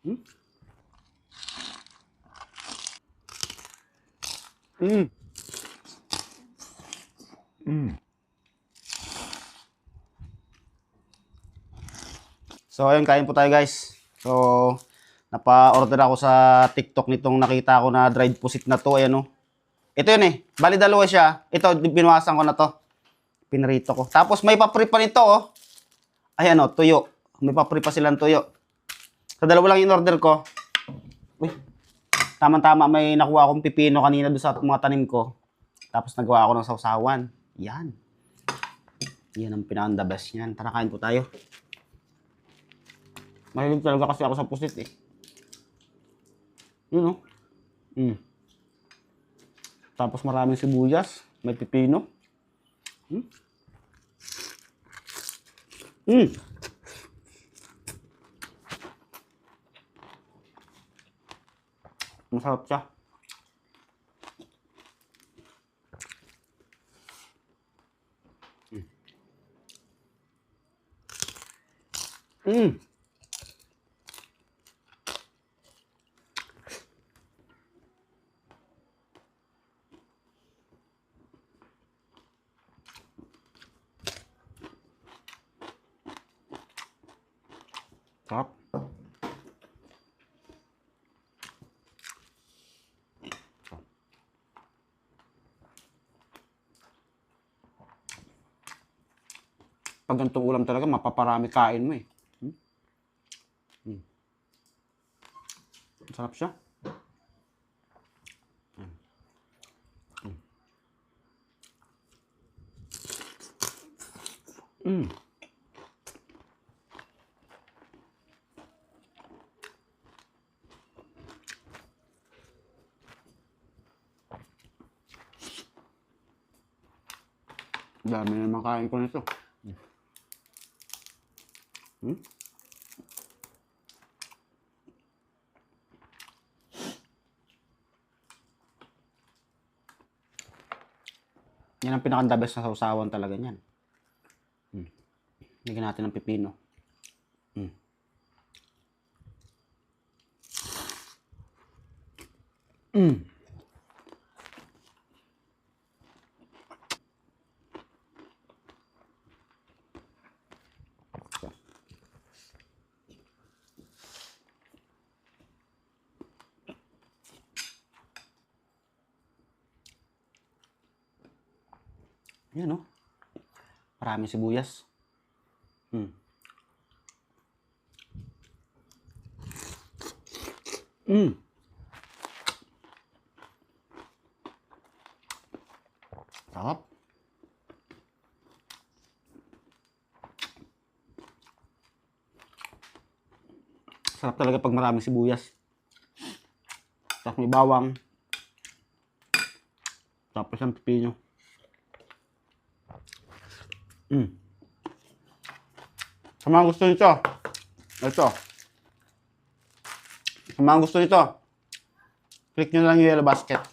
Hmm? Mm. Mm. So, ayun, kain po tayo, guys. So, napa-order ako sa TikTok nitong nakita ko na dried pusit na to. Ayan, oh. Ito yun eh. Bali, dalawa siya. Ito, binuwasan ko na to. Pinarito ko. Tapos, may papri pa nito, oh. Ayan, oh, tuyo. May papri pa silang tuyo. Sa dalawa lang yung order ko. Uy, tama-tama, may nakuha akong pipino kanina doon sa mga tanim ko. Tapos, nagawa ako ng sausawan. Yan. Yan ang pinaka-the best niyan. Tara, kain po tayo. Mahilig talaga kasi ako sa pusit eh. Yun, oh. Mm. Tapos maraming sibuyas, may pipino. Mm. Mm. Masarap siya. Mm. Mm. Sarap. Pag ganitong ulam talaga, mapaparami kain mo eh. Hmm? Hmm. Sarap siya. Hmm. Hmm. Dami na naman kain ko nito. Hmm? Yan ang pinaka-the best na sausawan talaga niyan. Hmm. Lagyan natin ng pipino. Hmm. Hmm. Yan oh. Maraming sibuyas. Hmm. Hmm. Sarap. Sarap talaga pag maraming sibuyas. Tapos may bawang. Tapos ang pipino. Mm. Sa mga gusto nito, ito. Sa mga gusto nito, click nyo lang yung yellow basket.